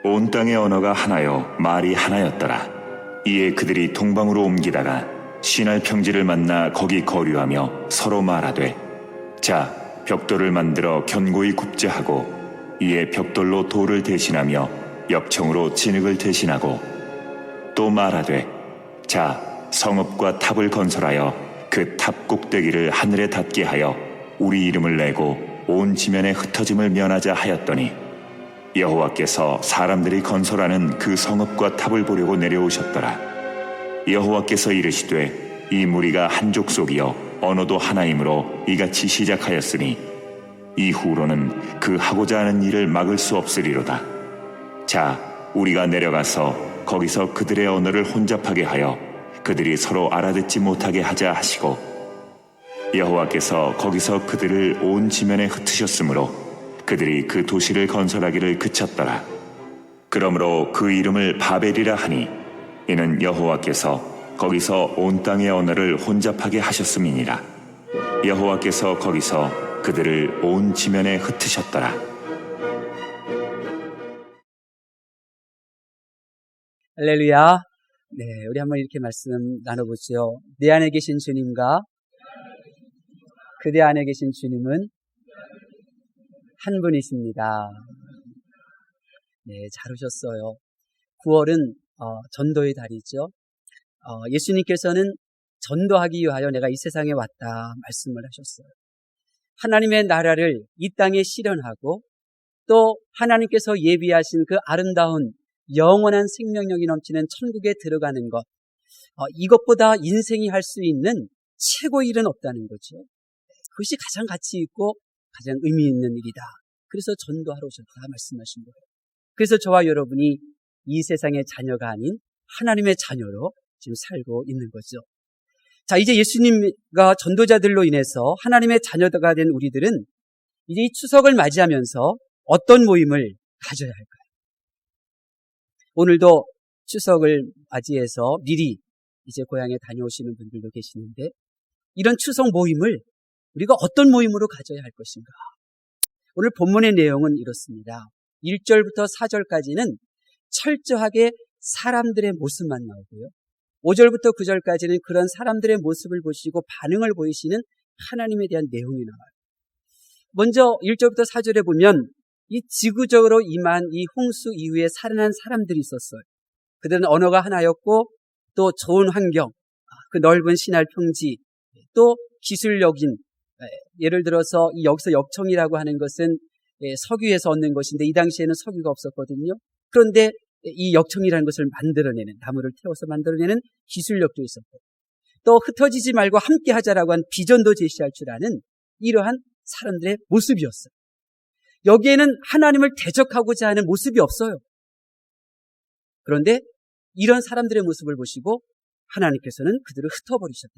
온 땅의 언어가 하나요 말이 하나였더라. 이에 그들이 동방으로 옮기다가 시날 평지를 만나 거기 거류하며 서로 말하되, 자, 벽돌을 만들어 견고히 굽자 하고, 이에 벽돌로 돌을 대신하며 역청으로 진흙을 대신하고, 또 말하되, 자, 성읍과 탑을 건설하여 그 탑 꼭대기를 하늘에 닿게 하여 우리 이름을 내고 온 지면에 흩어짐을 면하자 하였더니, 여호와께서 사람들이 건설하는 그 성읍과 탑을 보려고 내려오셨더라. 여호와께서 이르시되, 이 무리가 한 족속이요 언어도 하나이므로 이같이 시작하였으니 이후로는 그 하고자 하는 일을 막을 수 없으리로다. 자, 우리가 내려가서 거기서 그들의 언어를 혼잡하게 하여 그들이 서로 알아듣지 못하게 하자 하시고, 여호와께서 거기서 그들을 온 지면에 흩으셨으므로 그들이 그 도시를 건설하기를 그쳤더라. 그러므로 그 이름을 바벨이라 하니, 이는 여호와께서 거기서 온 땅의 언어를 혼잡하게 하셨음이니라. 여호와께서 거기서 그들을 온 지면에 흩으셨더라. 할렐루야. 네, 우리 한번 이렇게 말씀 나눠보죠. 내 안에 계신 주님과 그대 안에 계신 주님은 한 분이십니다. 네, 잘 오셨어요. 9월은 전도의 달이죠. 예수님께서는 전도하기 위하여 내가 이 세상에 왔다 말씀을 하셨어요. 하나님의 나라를 이 땅에 실현하고, 또 하나님께서 예비하신 그 아름다운 영원한 생명력이 넘치는 천국에 들어가는 것, 이것보다 인생이 할 수 있는 최고의 일은 없다는 거죠. 그것이 가장 가치 있고 가장 의미 있는 일이다. 그래서 전도하러 오셨다 말씀하신 거예요. 그래서 저와 여러분이 이 세상의 자녀가 아닌 하나님의 자녀로 지금 살고 있는 거죠. 자, 이제 예수님과 전도자들로 인해서 하나님의 자녀가 된 우리들은 이제 이 추석을 맞이하면서 어떤 모임을 가져야 할까요? 오늘도 추석을 맞이해서 미리 이제 고향에 다녀오시는 분들도 계시는데, 이런 추석 모임을 우리가 어떤 모임으로 가져야 할 것인가? 오늘 본문의 내용은 이렇습니다. 1절부터 4절까지는 철저하게 사람들의 모습만 나오고요, 5절부터 9절까지는 그런 사람들의 모습을 보시고 반응을 보이시는 하나님에 대한 내용이 나와요. 먼저 1절부터 4절에 보면 이 지구적으로 임한 이 홍수 이후에 살아난 사람들이 있었어요. 그들은 언어가 하나였고, 또 좋은 환경, 그 넓은 시날 평지, 또 기술력인, 예를 들어서 여기서 역청이라고 하는 것은 석유에서 얻는 것인데 이 당시에는 석유가 없었거든요. 그런데 이 역청이라는 것을 만들어내는, 나무를 태워서 만들어내는 기술력도 있었고, 또 흩어지지 말고 함께 하자라고 한 비전도 제시할 줄 아는 이러한 사람들의 모습이었어요. 여기에는 하나님을 대적하고자 하는 모습이 없어요. 그런데 이런 사람들의 모습을 보시고 하나님께서는 그들을 흩어버리셨다.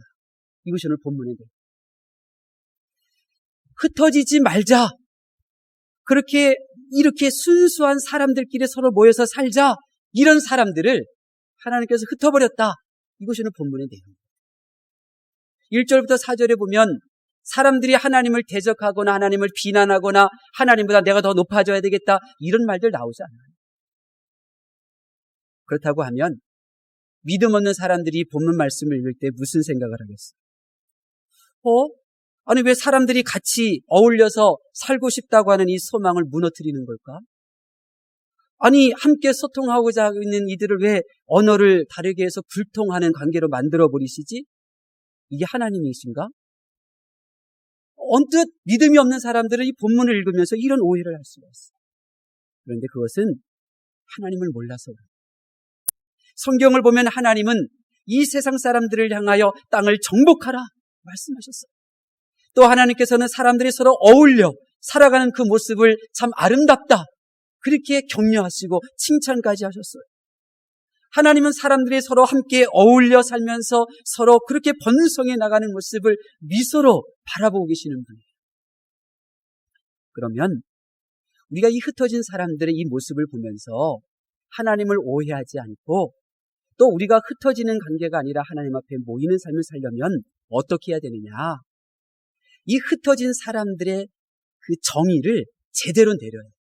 이것이 오늘 본문의 내용. 흩어지지 말자. 그렇게 이렇게 순수한 사람들끼리 서로 모여서 살자. 이런 사람들을 하나님께서 흩어버렸다. 이것이 오늘 본문의 내용입니다. 1절부터 4절에 보면 사람들이 하나님을 대적하거나 하나님을 비난하거나 하나님보다 내가 더 높아져야 되겠다, 이런 말들 나오지 않아요. 그렇다고 하면 믿음 없는 사람들이 본문 말씀을 읽을 때 무슨 생각을 하겠어요? 아니, 왜 사람들이 같이 어울려서 살고 싶다고 하는 이 소망을 무너뜨리는 걸까? 아니, 함께 소통하고자 있는 이들을 왜 언어를 다르게 해서 불통하는 관계로 만들어버리시지? 이게 하나님이신가? 언뜻 믿음이 없는 사람들은 이 본문을 읽으면서 이런 오해를 할 수가 있어요. 그런데 그것은 하나님을 몰라서 그래요. 성경을 보면 하나님은 이 세상 사람들을 향하여 땅을 정복하라 말씀하셨어요. 또 하나님께서는 사람들이 서로 어울려 살아가는 그 모습을 참 아름답다, 그렇게 격려하시고 칭찬까지 하셨어요. 하나님은 사람들이 서로 함께 어울려 살면서 서로 그렇게 번성해 나가는 모습을 미소로 바라보고 계시는 분이에요. 그러면 우리가 이 흩어진 사람들의 이 모습을 보면서 하나님을 오해하지 않고, 또 우리가 흩어지는 관계가 아니라 하나님 앞에 모이는 삶을 살려면 어떻게 해야 되느냐? 이 흩어진 사람들의 그 정의를 제대로 내려야 돼요.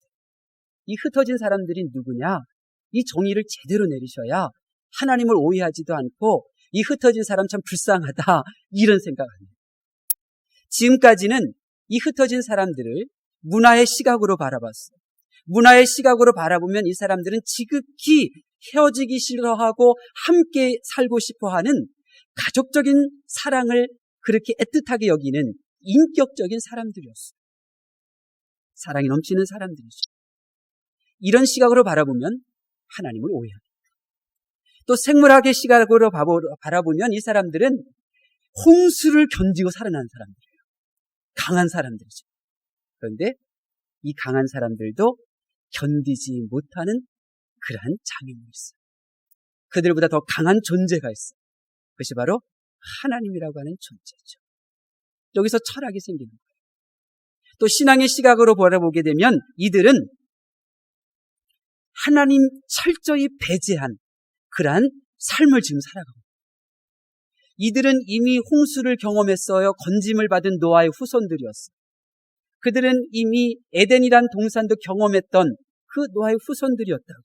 이 흩어진 사람들이 누구냐? 이 정의를 제대로 내리셔야 하나님을 오해하지도 않고 이 흩어진 사람 참 불쌍하다 이런 생각합니다. 지금까지는 이 흩어진 사람들을 문화의 시각으로 바라봤어요. 문화의 시각으로 바라보면 이 사람들은 지극히 헤어지기 싫어하고 함께 살고 싶어하는 가족적인 사랑을 그렇게 애틋하게 여기는 인격적인 사람들이었어요. 사랑이 넘치는 사람들이죠. 이런 시각으로 바라보면 하나님을 오해합니다. 또 생물학의 시각으로 바라보면 이 사람들은 홍수를 견디고 살아난 사람들이에요. 강한 사람들이죠. 그런데 이 강한 사람들도 견디지 못하는 그러한 장애물이 있어요. 그들보다 더 강한 존재가 있어요. 그것이 바로 하나님이라고 하는 존재죠. 여기서 철학이 생기는 거예요. 또 신앙의 시각으로 바라보게 되면 이들은 하나님 철저히 배제한 그러한 삶을 지금 살아가고 있어요. 이들은 이미 홍수를 경험했어요. 건짐을 받은 노아의 후손들이었어요. 그들은 이미 에덴이란 동산도 경험했던 그 노아의 후손들이었다고요.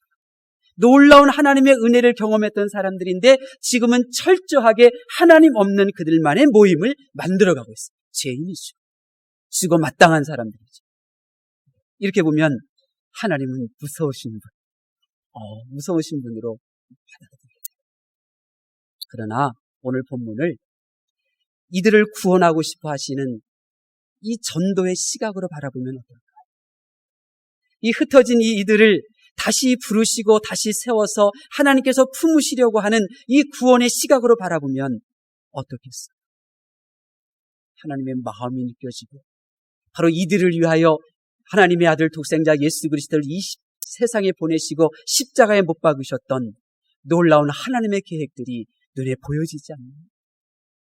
놀라운 하나님의 은혜를 경험했던 사람들인데 지금은 철저하게 하나님 없는 그들만의 모임을 만들어가고 있어요. 죄인이죠. 죽어 마땅한 사람들이죠. 이렇게 보면 하나님은 무서우신 분, 무서우신 분으로 받아들여요. 그러나 오늘 본문을 이들을 구원하고 싶어 하시는 이 전도의 시각으로 바라보면 어떨까요? 이 흩어진 이들을 다시 부르시고 다시 세워서 하나님께서 품으시려고 하는 이 구원의 시각으로 바라보면 어떻겠어요? 하나님의 마음이 느껴지고 바로 이들을 위하여 하나님의 아들 독생자 예수 그리스도를 이 세상에 보내시고 십자가에 못 박으셨던 놀라운 하나님의 계획들이 눈에 보여지지 않나요?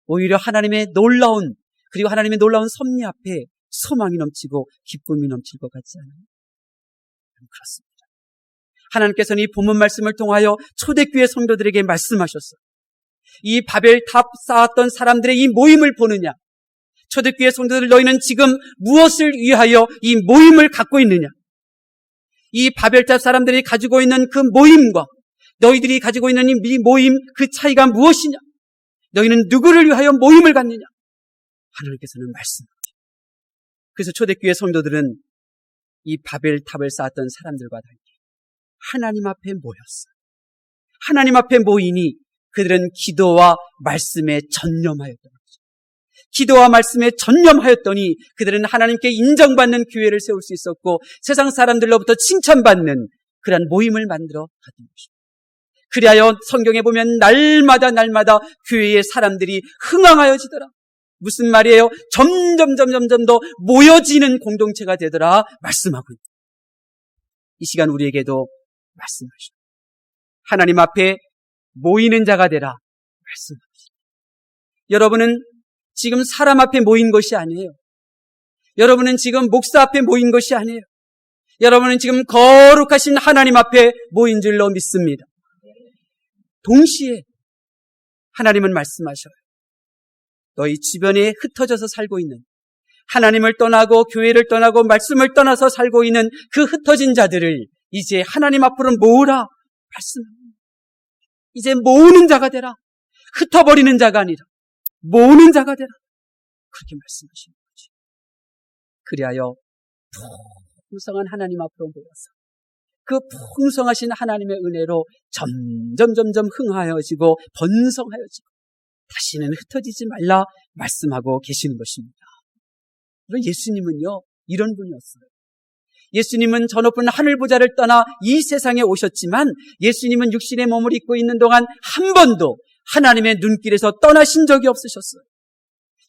오히려 하나님의 놀라운 그리고 하나님의 놀라운 섭리 앞에 소망이 넘치고 기쁨이 넘칠 것 같지 않아요? 그렇습니다. 하나님께서는 이 본문 말씀을 통하여 초대교회 성도들에게 말씀하셨어요. 이 바벨탑 쌓았던 사람들의 이 모임을 보느냐? 초대교회 성도들 너희는 지금 무엇을 위하여 이 모임을 갖고 있느냐? 이 바벨탑 사람들이 가지고 있는 그 모임과 너희들이 가지고 있는 이 모임 그 차이가 무엇이냐? 너희는 누구를 위하여 모임을 갖느냐? 하나님께서는 말씀합니다. 그래서 초대교회 성도들은 이 바벨탑을 쌓았던 사람들과 달리 하나님 앞에 모였어요. 하나님 앞에 모이니 그들은 기도와 말씀에 전념하였던 거죠. 기도와 말씀에 전념하였더니 그들은 하나님께 인정받는 교회를 세울 수 있었고 세상 사람들로부터 칭찬받는 그러한 모임을 만들어 갔던 것입니다. 그리하여 성경에 보면 날마다 교회의 사람들이 흥황하여지더라. 무슨 말이에요? 점점 더 모여지는 공동체가 되더라 말씀하고 있다. 이 시간 우리에게도 말씀하시오. 하나님 앞에 모이는 자가 되라 말씀하시오. 여러분은 지금 사람 앞에 모인 것이 아니에요. 여러분은 지금 목사 앞에 모인 것이 아니에요. 여러분은 지금 거룩하신 하나님 앞에 모인 줄로 믿습니다. 동시에 하나님은 말씀하셔요. 너희 주변에 흩어져서 살고 있는 하나님을 떠나고 교회를 떠나고 말씀을 떠나서 살고 있는 그 흩어진 자들을 이제 하나님 앞으로 모으라 말씀합니다. 이제 모으는 자가 되라. 흩어버리는 자가 아니라 모으는 자가 되라. 그렇게 말씀하시는 거죠. 그리하여 풍성한 하나님 앞으로 모여서 그 풍성하신 하나님의 은혜로 점점 흥하여지고 번성하여지고 다시는 흩어지지 말라 말씀하고 계시는 것입니다. 그리고 예수님은요 이런 분이었어요. 예수님은 저 높은 하늘 보좌를 떠나 이 세상에 오셨지만 예수님은 육신의 몸을 입고 있는 동안 한 번도 하나님의 눈길에서 떠나신 적이 없으셨어요.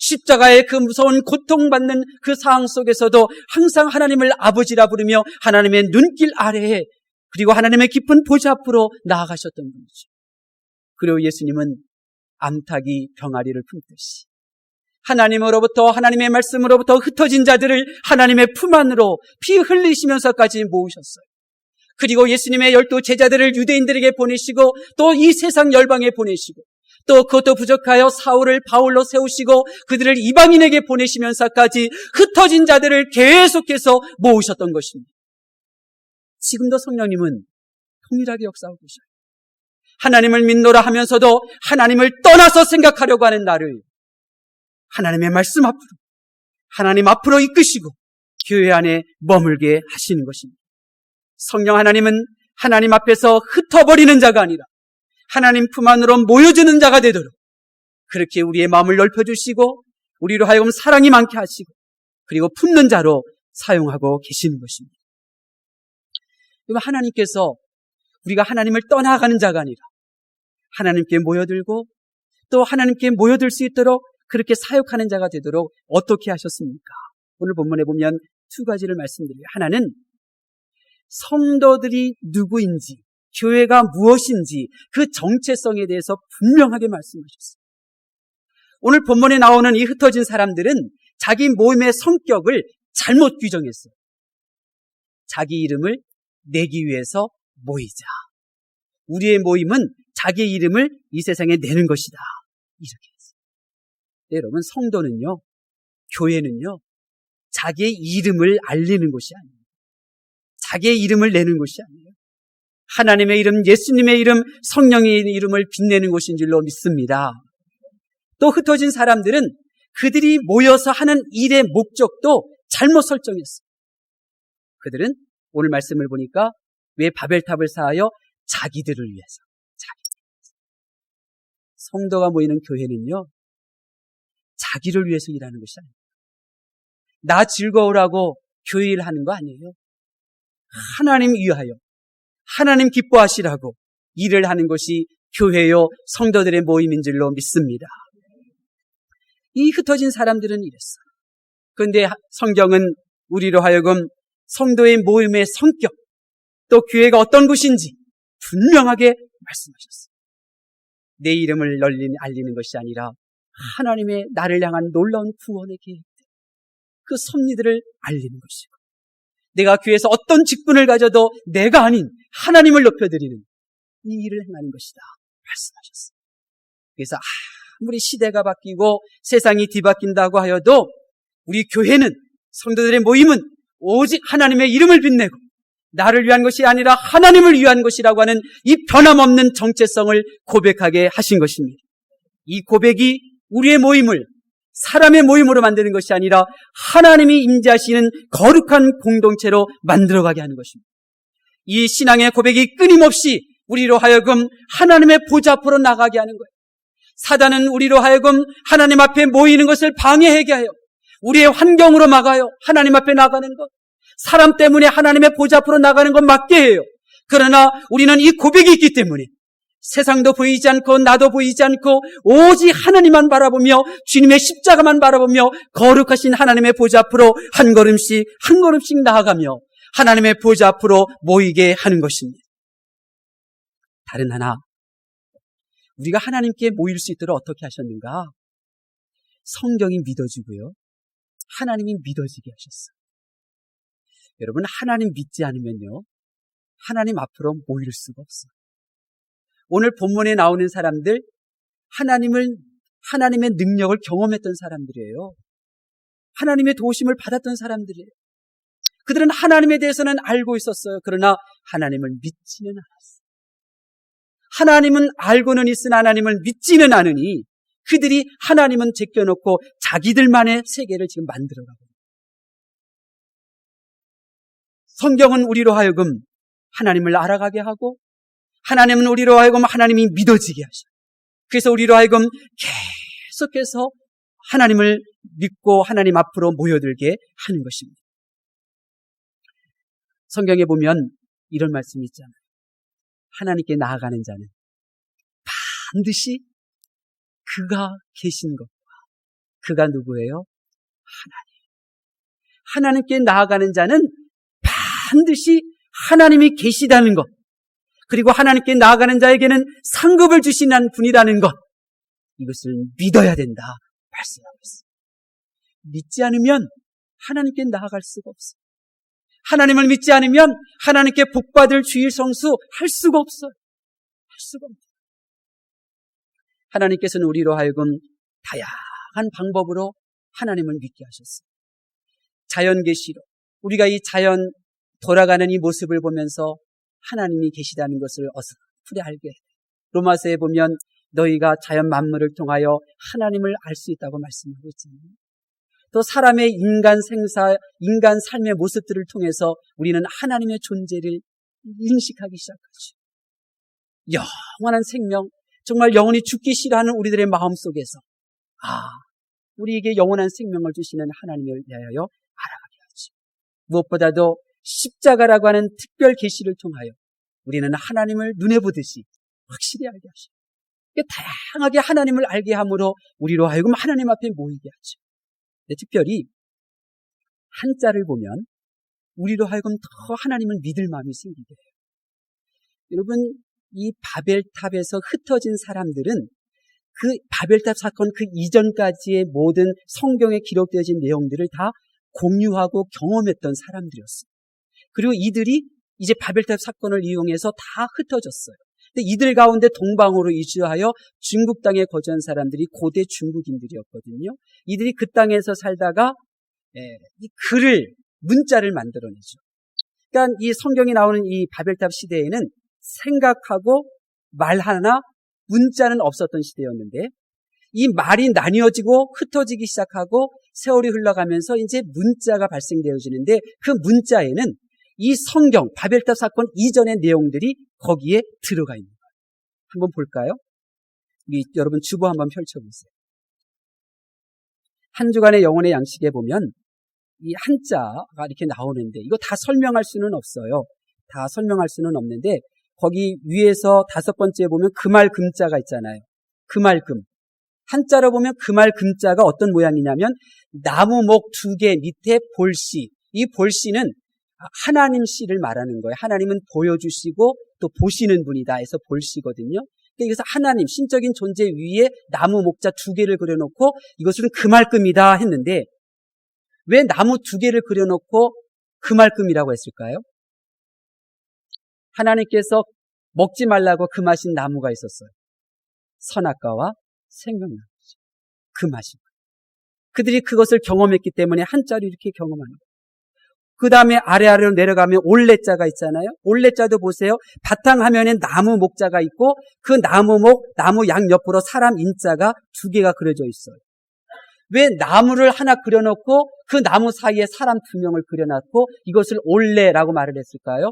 십자가의 그 무서운 고통받는 그 상황 속에서도 항상 하나님을 아버지라 부르며 하나님의 눈길 아래에 그리고 하나님의 깊은 보좌 앞으로 나아가셨던 분이죠. 그리고 예수님은 암탉이 병아리를 품듯이 하나님으로부터 하나님의 말씀으로부터 흩어진 자들을 하나님의 품 안으로 피 흘리시면서까지 모으셨어요. 그리고 예수님의 12 제자들을 유대인들에게 보내시고 또 이 세상 열방에 보내시고 또 그것도 부족하여 사울을 바울로 세우시고 그들을 이방인에게 보내시면서까지 흩어진 자들을 계속해서 모으셨던 것입니다. 지금도 성령님은 동일하게 역사하고 계셔요. 하나님을 믿노라 하면서도 하나님을 떠나서 생각하려고 하는 나를 하나님의 말씀 앞으로, 하나님 앞으로 이끄시고 교회 안에 머물게 하시는 것입니다. 성령 하나님은 하나님 앞에서 흩어버리는 자가 아니라 하나님 품 안으로 모여주는 자가 되도록 그렇게 우리의 마음을 넓혀주시고 우리로 하여금 사랑이 많게 하시고 그리고 품는 자로 사용하고 계시는 것입니다. 하나님께서 우리가 하나님을 떠나가는 자가 아니라 하나님께 모여들고 또 하나님께 모여들 수 있도록 그렇게 사역하는 자가 되도록 어떻게 하셨습니까? 오늘 본문에 보면 두 가지를 말씀드려요. 하나는 성도들이 누구인지, 교회가 무엇인지 그 정체성에 대해서 분명하게 말씀하셨어요. 오늘 본문에 나오는 이 흩어진 사람들은 자기 모임의 성격을 잘못 규정했어요. 자기 이름을 내기 위해서 모이자. 우리의 모임은 자기 이름을 이 세상에 내는 것이다. 이렇게 했어요. 여러분, 성도는요, 교회는요, 자기의 이름을 알리는 것이 아니에요. 자기의 이름을 내는 것이 아니에요. 하나님의 이름, 예수님의 이름, 성령의 이름을 빛내는 것인 줄로 믿습니다. 또 흩어진 사람들은 그들이 모여서 하는 일의 목적도 잘못 설정했어요. 그들은 오늘 말씀을 보니까 왜 바벨탑을 쌓아요? 자기들을 위해서. 성도가 모이는 교회는요, 자기를 위해서 일하는 것이 아닙니다. 나 즐거우라고 교회 일 하는 거 아니에요. 하나님 위하여, 하나님 기뻐하시라고 일을 하는 것이 교회요, 성도들의 모임인 줄로 믿습니다. 이 흩어진 사람들은 이랬어요. 그런데 성경은 우리로 하여금 성도의 모임의 성격, 또 교회가 어떤 곳인지 분명하게 말씀하셨어요. 내 이름을 알리는 것이 아니라 하나님의 나를 향한 놀라운 구원의 계획, 그 섭리들을 알리는 것이고, 내가 교회에서 어떤 직분을 가져도 내가 아닌 하나님을 높여드리는 이 일을 행하는 것이다 말씀하셨어요. 그래서 아무리 시대가 바뀌고 세상이 뒤바뀐다고 하여도 우리 교회는, 성도들의 모임은 오직 하나님의 이름을 빛내고 나를 위한 것이 아니라 하나님을 위한 것이라고 하는 이 변함없는 정체성을 고백하게 하신 것입니다. 이 고백이 우리의 모임을 사람의 모임으로 만드는 것이 아니라 하나님이 임재하시는 거룩한 공동체로 만들어가게 하는 것입니다. 이 신앙의 고백이 끊임없이 우리로 하여금 하나님의 보좌 앞으로 나가게 하는 거예요. 사단은 우리로 하여금 하나님 앞에 모이는 것을 방해하게 하여 우리의 환경으로 막아요. 하나님 앞에 나가는 것, 사람 때문에 하나님의 보좌 앞으로 나가는 것 막게 해요. 그러나 우리는 이 고백이 있기 때문에 세상도 보이지 않고 나도 보이지 않고 오직 하나님만 바라보며 주님의 십자가만 바라보며 거룩하신 하나님의 보좌 앞으로 한 걸음씩 한 걸음씩 나아가며 하나님의 보좌 앞으로 모이게 하는 것입니다. 다른 하나, 우리가 하나님께 모일 수 있도록 어떻게 하셨는가? 성경이 믿어지고요, 하나님이 믿어지게 하셨어요. 여러분, 하나님 믿지 않으면요, 하나님 앞으로 모일 수가 없어요. 오늘 본문에 나오는 사람들, 하나님의 능력을 경험했던 사람들이에요. 하나님의 도우심을 받았던 사람들이에요. 그들은 하나님에 대해서는 알고 있었어요. 그러나 하나님을 믿지는 않았어요. 하나님은 알고는 있으나 하나님을 믿지는 않으니 그들이 하나님은 제껴놓고 자기들만의 세계를 지금 만들어가고 있어요. 성경은 우리로 하여금 하나님을 알아가게 하고, 하나님은 우리로 하여금 하나님이 믿어지게 하셔요. 그래서 우리로 하여금 계속해서 하나님을 믿고 하나님 앞으로 모여들게 하는 것입니다. 성경에 보면 이런 말씀이 있잖아요. 하나님께 나아가는 자는 반드시 그가 계신 것과, 그가 누구예요? 하나님께 나아가는 자는 반드시 하나님이 계시다는 것, 그리고 하나님께 나아가는 자에게는 상급을 주시는 분이라는 것, 이것을 믿어야 된다 말씀하고 있습니다. 믿지 않으면 하나님께 나아갈 수가 없어요. 하나님을 믿지 않으면 하나님께 복받을 주일 성수 할 수가 없어요. 할 수가 없어요. 하나님께서는 우리로 하여금 다양한 방법으로 하나님을 믿게 하셨어요. 자연 계시로, 우리가 이 자연 돌아가는 이 모습을 보면서 하나님이 계시다는 것을 어설프게 알게 해요. 로마서에 보면 너희가 자연 만물을 통하여 하나님을 알 수 있다고 말씀하고 있잖아요. 또 사람의 인간 생사, 인간 삶의 모습들을 통해서 우리는 하나님의 존재를 인식하기 시작하죠. 영원한 생명, 정말 영원히 죽기 싫어하는 우리들의 마음 속에서 우리에게 영원한 생명을 주시는 하나님을 대하여 알아가게 하죠. 무엇보다도 십자가라고 하는 특별 계시를 통하여 우리는 하나님을 눈에 보듯이 확실히 알게 하죠. 다양하게 하나님을 알게 함으로 우리로 하여금 하나님 앞에 모이게 하죠. 특별히 한자를 보면 우리로 하여금 더 하나님을 믿을 마음이 생기게 해요. 여러분, 이 바벨탑에서 흩어진 사람들은 그 바벨탑 사건 그 이전까지의 모든 성경에 기록되어진 내용들을 다 공유하고 경험했던 사람들이었어요. 그리고 이들이 이제 바벨탑 사건을 이용해서 다 흩어졌어요. 근데 이들 가운데 동방으로 이주하여 중국 땅에 거주한 사람들이 고대 중국인들이었거든요. 이들이 그 땅에서 살다가 이 글을, 문자를 만들어내죠. 그러니까 이 성경이 나오는 이 바벨탑 시대에는 생각하고 말 하나, 문자는 없었던 시대였는데 이 말이 나뉘어지고 흩어지기 시작하고 세월이 흘러가면서 이제 문자가 발생되어지는데 그 문자에는 이 성경, 바벨탑 사건 이전의 내용들이 거기에 들어가 있는 거예요. 한번 볼까요? 우리 여러분 주보 한번 펼쳐보세요. 한 주간의 영혼의 양식에 보면 이 한자가 이렇게 나오는데 이거 다 설명할 수는 없어요. 다 설명할 수는 없는데 거기 위에서 5번째에 보면 금알 금자가 있잖아요. 금알 금. 한자로 보면 금알 금자가 어떤 모양이냐면 나무목 2개 밑에 볼씨. 이 볼씨는 하나님 씨를 말하는 거예요. 하나님은 보여주시고 또 보시는 분이다 해서 볼씨거든요. 그래서 하나님, 신적인 존재 위에 나무 목자 2개를 그려놓고 이것은 금알금이다 했는데 왜 나무 2개를 그려놓고 금알금이라고 했을까요? 하나님께서 먹지 말라고 금하신 나무가 있었어요. 선악과와 생명나무죠. 금하신 거예요. 그들이 그것을 경험했기 때문에 한자로 이렇게 경험하는 거예요. 그 다음에 아래아래로 내려가면 올레자가 있잖아요. 올레자도 보세요. 바탕화면에 나무 목자가 있고 그 나무 양 옆으로 사람 인자가 2개가 그려져 있어요. 왜 나무를 하나 그려놓고 그 나무 사이에 사람 2명을 그려놨고 이것을 올레라고 말을 했을까요?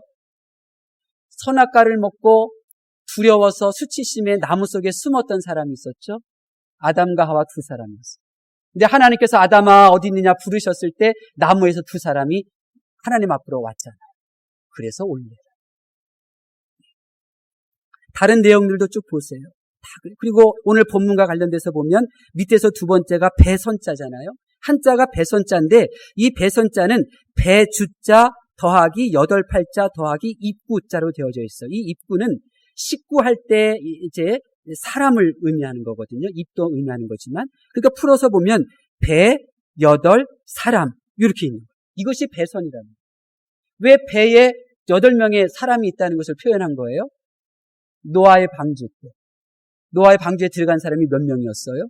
선악과를 먹고 두려워서 수치심에 나무 속에 숨었던 사람이 있었죠. 아담과 하와 2 사람이었어요. 근데 하나님께서 아담아 어디 있느냐 부르셨을 때 나무에서 2 사람이 하나님 앞으로 왔잖아요. 그래서 올레라. 다른 내용들도 쭉 보세요. 그리고 오늘 본문과 관련돼서 보면 밑에서 2번째가 배선자잖아요. 한자가 배선자인데 이 배선자는 배주자 더하기 8팔자 더하기 입구자로 되어져 있어요. 이 입구는 식구할 때 이제 사람을 의미하는 거거든요. 입도 의미하는 거지만 그러니까 풀어서 보면 배, 8, 사람 이렇게 있는 거예요. 이것이 배선이라는 거예요. 왜 배에 8명의 사람이 있다는 것을 표현한 거예요? 노아의 방주 때. 노아의 방주에 들어간 사람이 몇 명이었어요?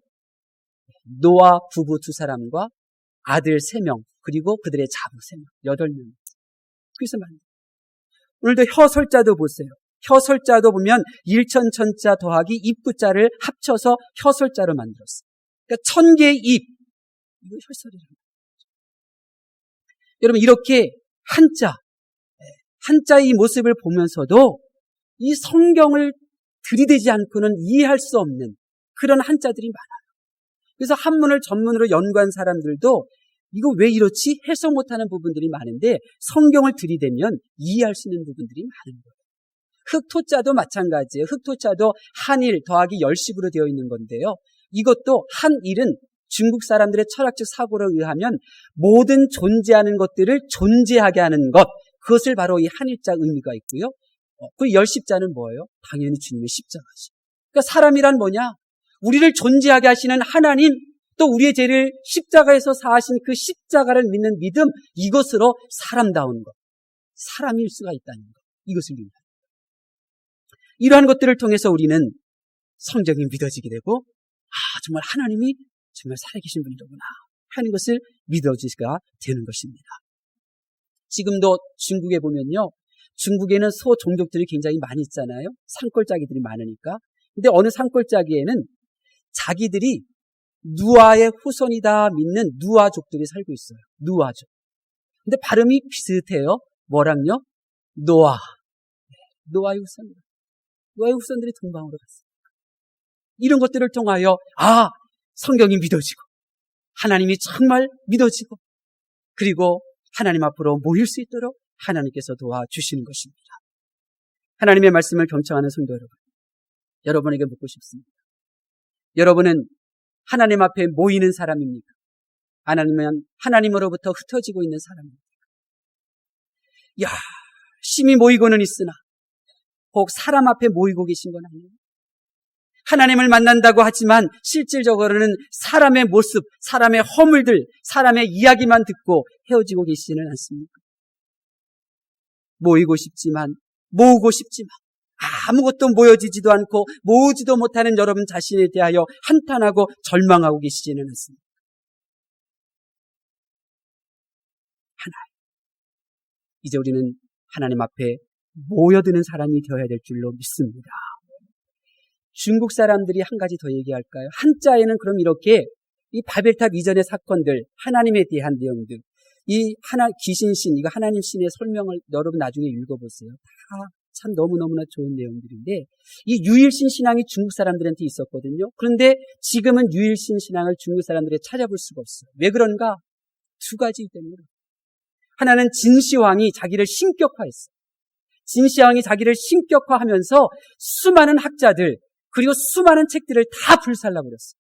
노아 부부 2 사람과 아들 3명 그리고 그들의 자부 3명 8명. 그래서 말입니다. 오늘도 혀설자도 보세요. 혀설자도 보면 일천천자 더하기 입구자를 합쳐서 혀설자로 만들었어요. 그러니까 1000개의 입. 이거 혀설이라는 거예요. 여러분 이렇게 한자의 이 모습을 보면서도 이 성경을 들이대지 않고는 이해할 수 없는 그런 한자들이 많아요. 그래서 한문을 전문으로 연구한 사람들도 이거 왜 이렇지? 해석 못하는 부분들이 많은데 성경을 들이대면 이해할 수 있는 부분들이 많은 거예요. 흑토자도 마찬가지예요. 흑토자도 한일 더하기 열십으로 되어 있는 건데요. 이것도 한일은 중국 사람들의 철학적 사고에 의하면 모든 존재하는 것들을 존재하게 하는 것, 그것을 바로 이 한일자 의미가 있고요. 그 열십자는 뭐예요? 당연히 주님의 십자가죠. 그러니까 사람이란 뭐냐? 우리를 존재하게 하시는 하나님, 또 우리의 죄를 십자가에서 사하신 그 십자가를 믿는 믿음, 이것으로 사람다운 것, 사람일 수가 있다는 것, 이것을 의미합니다. 이러한 것들을 통해서 우리는 성경이 믿어지게 되고 정말 하나님이 정말 살아계신 분이로구나 하는 것을 믿어지게 되는 것입니다. 지금도 중국에 보면요. 중국에는 소 종족들이 굉장히 많이 있잖아요. 산골짜기들이 많으니까. 근데 어느 산골짜기에는 자기들이 누아의 후손이다 믿는 누아족들이 살고 있어요. 누아족. 근데 발음이 비슷해요. 뭐랑요? 노아. 노아의 후손들. 노아의 후손들이 동방으로 갔어요. 이런 것들을 통하여 성경이 믿어지고 하나님이 정말 믿어지고 그리고 하나님 앞으로 모일 수 있도록 하나님께서 도와주시는 것입니다. 하나님의 말씀을 경청하는 성도 여러분, 여러분에게 묻고 싶습니다. 여러분은 하나님 앞에 모이는 사람입니까? 아니면 하나님으로부터 흩어지고 있는 사람입니까? 열심히 모이고는 있으나 혹 사람 앞에 모이고 계신 건 아니에요. 하나님을 만난다고 하지만 실질적으로는 사람의 모습, 사람의 허물들, 사람의 이야기만 듣고 헤어지고 계시지는 않습니까? 모이고 싶지만, 모으고 싶지만 아무것도 모여지지도 않고 모으지도 못하는 여러분 자신에 대하여 한탄하고 절망하고 계시지는 않습니다. 이제 우리는 하나님 앞에 모여드는 사람이 되어야 될 줄로 믿습니다. 중국 사람들이 한 가지 더 얘기할까요? 한자에는 그럼 이렇게 이 바벨탑 이전의 사건들, 하나님에 대한 내용들, 이 귀신신, 이거 하나님 신의 설명을 여러분 나중에 읽어보세요. 다 참 너무너무나 좋은 내용들인데 이 유일신 신앙이 중국 사람들한테 있었거든요. 그런데 지금은 유일신 신앙을 중국 사람들이 찾아볼 수가 없어요. 왜 그런가? 두 가지 때문에. 하나는 진시황이 자기를 신격화했어요. 진시황이 자기를 신격화하면서 수많은 학자들 그리고 수많은 책들을 다 불살라버렸어요.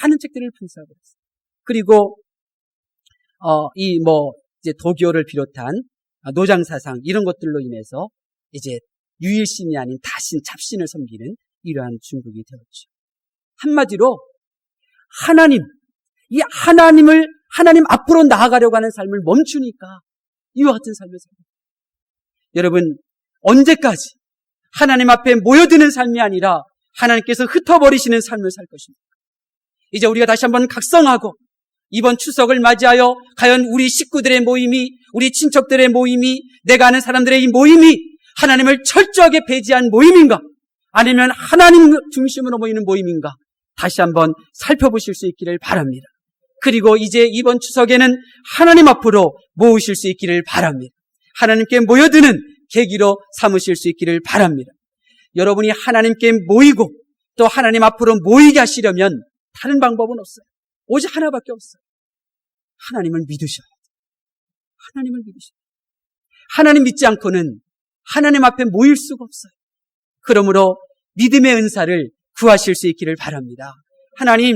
많은 책들을 불살라버렸어요. 그리고 이제 도교를 비롯한 노장사상 이런 것들로 인해서 이제 유일신이 아닌 다신, 잡신을 섬기는 이러한 중국이 되었죠. 한마디로 하나님 앞으로 나아가려고 하는 삶을 멈추니까 이와 같은 삶을 살고 여러분 언제까지 하나님 앞에 모여드는 삶이 아니라 하나님께서 흩어버리시는 삶을 살 것입니다. 이제 우리가 다시 한번 각성하고 이번 추석을 맞이하여 과연 우리 식구들의 모임이, 우리 친척들의 모임이, 내가 아는 사람들의 이 모임이 하나님을 철저하게 배제한 모임인가? 아니면 하나님 중심으로 모이는 모임인가? 다시 한번 살펴보실 수 있기를 바랍니다. 그리고 이제 이번 추석에는 하나님 앞으로 모으실 수 있기를 바랍니다. 하나님께 모여드는 계기로 삼으실 수 있기를 바랍니다. 여러분이 하나님께 모이고 또 하나님 앞으로 모이게 하시려면 다른 방법은 없어요. 오직 하나밖에 없어요. 하나님을 믿으셔야 돼요. 하나님을 믿으셔야 돼요. 하나님 믿지 않고는 하나님 앞에 모일 수가 없어요. 그러므로 믿음의 은사를 구하실 수 있기를 바랍니다. 하나님,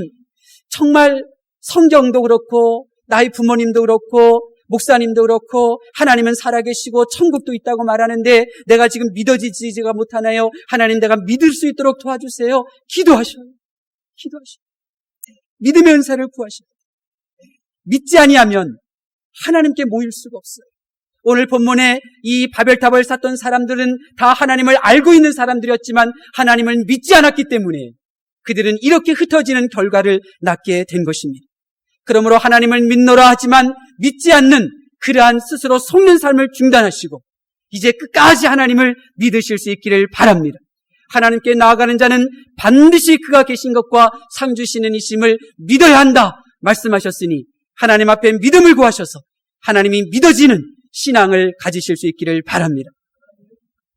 정말 성경도 그렇고 나의 부모님도 그렇고 목사님도 그렇고 하나님은 살아계시고 천국도 있다고 말하는데 내가 지금 믿어지지가 못하나요? 하나님, 내가 믿을 수 있도록 도와주세요. 기도하셔요. 믿음의 은사를 구하셔요. 믿지 아니하면 하나님께 모일 수가 없어요. 오늘 본문에 이 바벨탑을 샀던 사람들은 다 하나님을 알고 있는 사람들이었지만 하나님을 믿지 않았기 때문에 그들은 이렇게 흩어지는 결과를 낳게 된 것입니다. 그러므로 하나님을 믿노라 하지만 믿지 않는 그러한 스스로 속는 삶을 중단하시고 이제 끝까지 하나님을 믿으실 수 있기를 바랍니다. 하나님께 나아가는 자는 반드시 그가 계신 것과 상 주시는 이심을 믿어야 한다 말씀하셨으니 하나님 앞에 믿음을 구하셔서 하나님이 믿어지는 신앙을 가지실 수 있기를 바랍니다.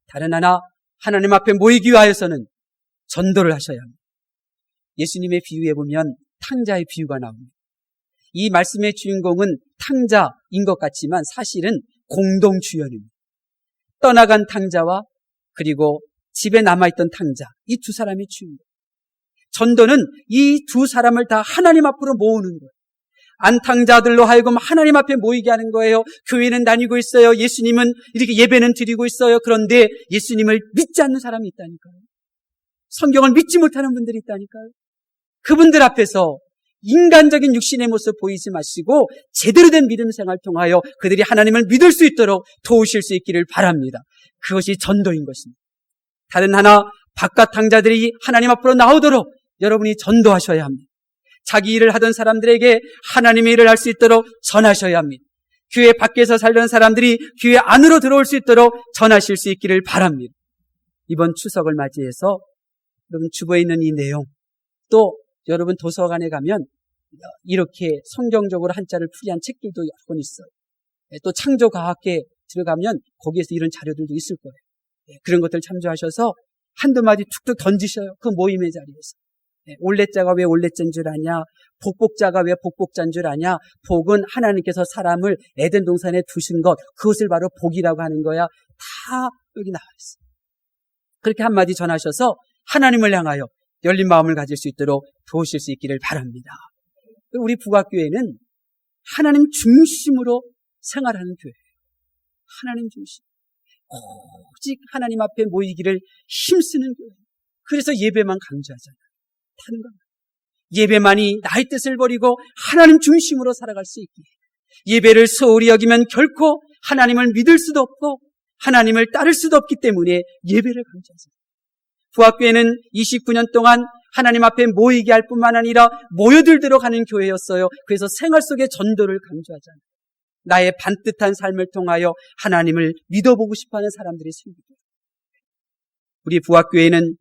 다른 하나, 하나님 앞에 모이기 위하여서는 전도를 하셔야 합니다. 예수님의 비유에 보면 탕자의 비유가 나옵니다. 이 말씀의 주인공은 탕자인 것 같지만 사실은 공동주연입니다. 떠나간 탕자와 그리고 집에 남아있던 탕자, 이 두 사람이 주인공. 전도는 이 두 사람을 다 하나님 앞으로 모으는 거예요. 안탕자들로 하여금 하나님 앞에 모이게 하는 거예요. 교회는 다니고 있어요. 예수님은 이렇게 예배는 드리고 있어요. 그런데 예수님을 믿지 않는 사람이 있다니까요. 성경을 믿지 못하는 분들이 있다니까요. 그분들 앞에서 인간적인 육신의 모습 보이지 마시고 제대로 된 믿음 생활을 통하여 그들이 하나님을 믿을 수 있도록 도우실 수 있기를 바랍니다. 그것이 전도인 것입니다. 다른 하나, 바깥 탕자들이 하나님 앞으로 나오도록 여러분이 전도하셔야 합니다. 자기 일을 하던 사람들에게 하나님의 일을 할 수 있도록 전하셔야 합니다. 교회 밖에서 살던 사람들이 교회 안으로 들어올 수 있도록 전하실 수 있기를 바랍니다. 이번 추석을 맞이해서 여러분 주보에 있는 이 내용, 또 여러분 도서관에 가면 이렇게 성경적으로 한자를 풀이한 책들도 여러 권 있어요. 또 창조과학계 들어가면 거기에서 이런 자료들도 있을 거예요. 그런 것들 참조하셔서 한두 마디 툭툭 던지셔요. 그 모임의 자리에서. 올레자가 왜 올레자인 줄 아냐? 복복자가 왜 복복자인 줄 아냐? 복은 하나님께서 사람을 에덴 동산에 두신 것, 그것을 바로 복이라고 하는 거야. 다 여기 나와 있어요. 그렇게 한마디 전하셔서 하나님을 향하여 열린 마음을 가질 수 있도록 도우실 수 있기를 바랍니다. 우리 북악교회는 하나님 중심으로 생활하는 교회예요. 하나님 중심. 오직 하나님 앞에 모이기를 힘쓰는 교회. 그래서 예배만 강조하잖아요. 하는 겁니다. 예배만이 나의 뜻을 버리고 하나님 중심으로 살아갈 수 있기에 예배를 소홀히 여기면 결코 하나님을 믿을 수도 없고 하나님을 따를 수도 없기 때문에 예배를 강조하습니다. 부학교회는 29년 동안 하나님 앞에 모이게 할 뿐만 아니라 모여들도록 하는 교회였어요. 그래서 생활 속의 전도를 강조하잖아요. 나의 반듯한 삶을 통하여 하나님을 믿어보고 싶어하는 사람들이 생기고, 우리 부학교회는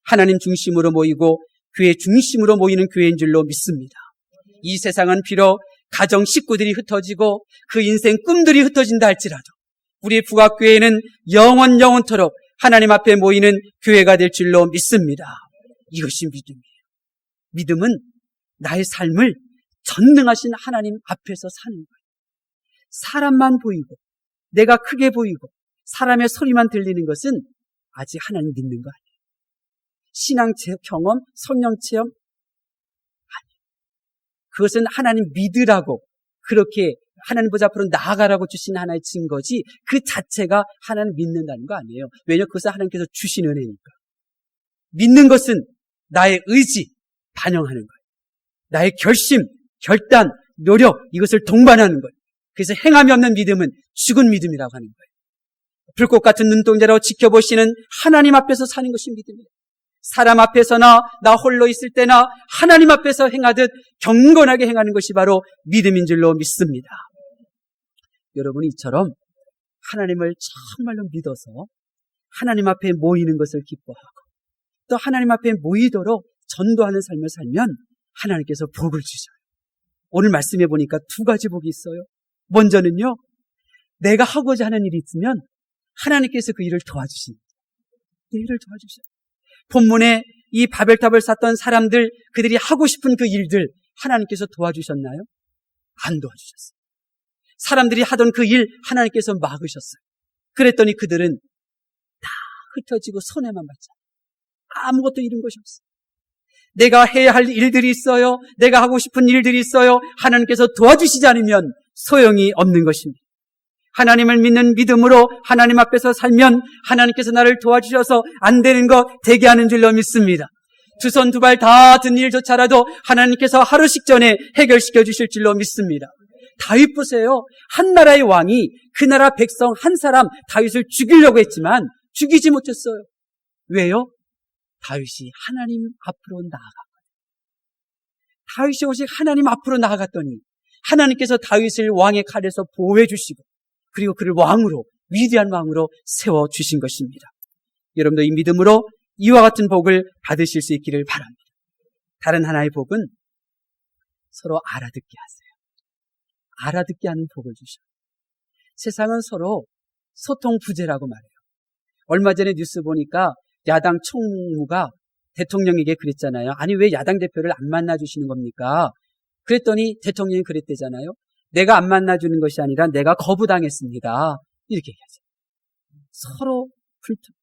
하나님 중심으로 모이고 교회 중심으로 모이는 교회인 줄로 믿습니다. 이 세상은 비록 가정 식구들이 흩어지고 그 인생 꿈들이 흩어진다 할지라도 우리 부학교회는 영원토록 하나님 앞에 모이는 교회가 될 줄로 믿습니다. 이것이 믿음이에요. 믿음은 나의 삶을 전능하신 하나님 앞에서 사는 거예요. 사람만 보이고 내가 크게 보이고 사람의 소리만 들리는 것은 아직 하나님 믿는 거 아니에요. 신앙 경험, 성령 체험 아니에요. 그것은 하나님 믿으라고 그렇게 하나님 보좌 앞으로 나아가라고 주신 하나의 증거지 그 자체가 하나님 믿는다는 거 아니에요. 왜냐하면 그것은 하나님께서 주신 은혜니까. 믿는 것은 나의 의지 반영하는 거예요. 나의 결심, 결단, 노력 이것을 동반하는 거예요. 그래서 행함이 없는 믿음은 죽은 믿음이라고 하는 거예요. 불꽃 같은 눈동자로 지켜보시는 하나님 앞에서 사는 것이 믿음이에요. 사람 앞에서나 나 홀로 있을 때나 하나님 앞에서 행하듯 경건하게 행하는 것이 바로 믿음인 줄로 믿습니다. 여러분이 이처럼 하나님을 정말로 믿어서 하나님 앞에 모이는 것을 기뻐하고 또 하나님 앞에 모이도록 전도하는 삶을 살면 하나님께서 복을 주셔요. 오늘 말씀해 보니까 두 가지 복이 있어요. 먼저는요, 내가 하고자 하는 일이 있으면 하나님께서 그 일을 도와주십니다. 그 일을 도와주셔요. 본문에 이 바벨탑을 쌓던 사람들, 그들이 하고 싶은 그 일들 하나님께서 도와주셨나요? 안 도와주셨어요. 사람들이 하던 그 일 하나님께서 막으셨어요. 그랬더니 그들은 다 흩어지고 손해만 받잖아요. 아무것도 잃은 것이 없어요. 내가 해야 할 일들이 있어요. 내가 하고 싶은 일들이 있어요. 하나님께서 도와주시지 않으면 소용이 없는 것입니다. 하나님을 믿는 믿음으로 하나님 앞에서 살면 하나님께서 나를 도와주셔서 안 되는 거 되게 하는 줄로 믿습니다. 두 손 두 발 다 든 일조차라도 하나님께서 하루씩 전에 해결시켜 주실 줄로 믿습니다. 다윗 보세요. 한 나라의 왕이 그 나라 백성 한 사람 다윗을 죽이려고 했지만 죽이지 못했어요. 왜요? 다윗이 하나님 앞으로 나아갔거든요. 다윗이 오직 하나님 앞으로 나아갔더니 하나님께서 다윗을 왕의 칼에서 보호해 주시고 그리고 그를 왕으로, 위대한 왕으로 세워주신 것입니다. 여러분도 이 믿음으로 이와 같은 복을 받으실 수 있기를 바랍니다. 다른 하나의 복은 서로 알아듣게 하세요. 알아듣게 하는 복을 주셔요. 세상은 서로 소통 부재라고 말해요. 얼마 전에 뉴스 보니까 야당 총무가 대통령에게 그랬잖아요. 아니 왜 야당 대표를 안 만나주시는 겁니까? 그랬더니 대통령이 그랬대잖아요. 내가 안 만나주는 것이 아니라 내가 거부당했습니다. 이렇게 얘기하죠. 서로 불통.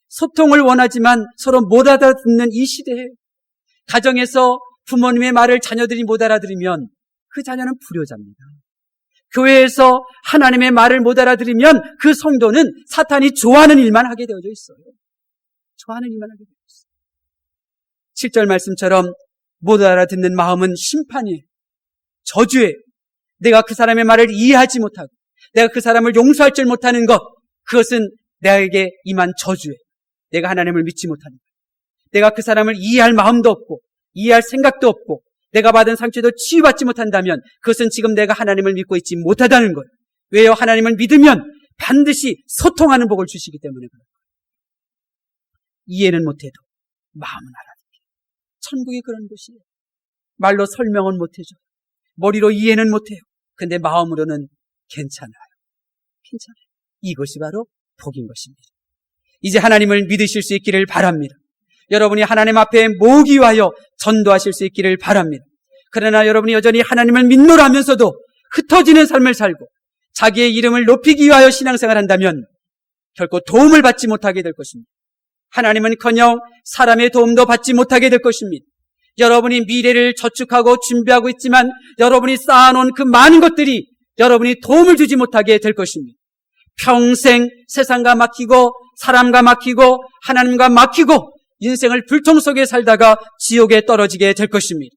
소통을 원하지만 서로 못 알아듣는 이 시대에 가정에서 부모님의 말을 자녀들이 못 알아들으면 그 자녀는 불효자입니다. 교회에서 하나님의 말을 못 알아들으면 그 성도는 사탄이 좋아하는 일만 하게 되어져 있어요. 좋아하는 일만 하게 되어져 있어요. 7절 말씀처럼 못 알아듣는 마음은 심판이에요. 저주예요. 내가 그 사람의 말을 이해하지 못하고 내가 그 사람을 용서할 줄 못하는 것, 그것은 나에게 임한 저주예요. 내가 하나님을 믿지 못하는 것, 내가 그 사람을 이해할 마음도 없고 이해할 생각도 없고 내가 받은 상처도 치유받지 못한다면 그것은 지금 내가 하나님을 믿고 있지 못하다는 거예요. 왜요? 하나님을 믿으면 반드시 소통하는 복을 주시기 때문에 그래요. 이해는 못해도 마음은 알아듣게. 천국이 그런 곳이에요. 말로 설명은 못해줘. 머리로 이해는 못해요. 근데 마음으로는 괜찮아요. 괜찮아요. 이것이 바로 복인 것입니다. 이제 하나님을 믿으실 수 있기를 바랍니다. 여러분이 하나님 앞에 모으기 위하여 전도하실 수 있기를 바랍니다. 그러나 여러분이 여전히 하나님을 믿노라 하면서도 흩어지는 삶을 살고 자기의 이름을 높이기 위하여 신앙생활을 한다면 결코 도움을 받지 못하게 될 것입니다. 하나님은커녕 사람의 도움도 받지 못하게 될 것입니다. 여러분이 미래를 저축하고 준비하고 있지만 여러분이 쌓아놓은 그 많은 것들이 여러분이 도움을 주지 못하게 될 것입니다. 평생 세상과 막히고 사람과 막히고 하나님과 막히고 인생을 불통 속에 살다가 지옥에 떨어지게 될 것입니다.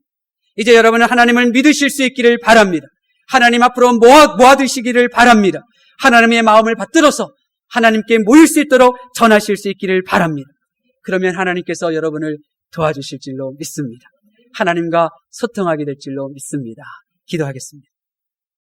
이제 여러분은 하나님을 믿으실 수 있기를 바랍니다. 하나님 앞으로 모아두시기를 바랍니다. 하나님의 마음을 받들어서 하나님께 모일 수 있도록 전하실 수 있기를 바랍니다. 그러면 하나님께서 여러분을 도와주실 줄로 믿습니다. 하나님과 소통하게 될 줄로 믿습니다. 기도하겠습니다.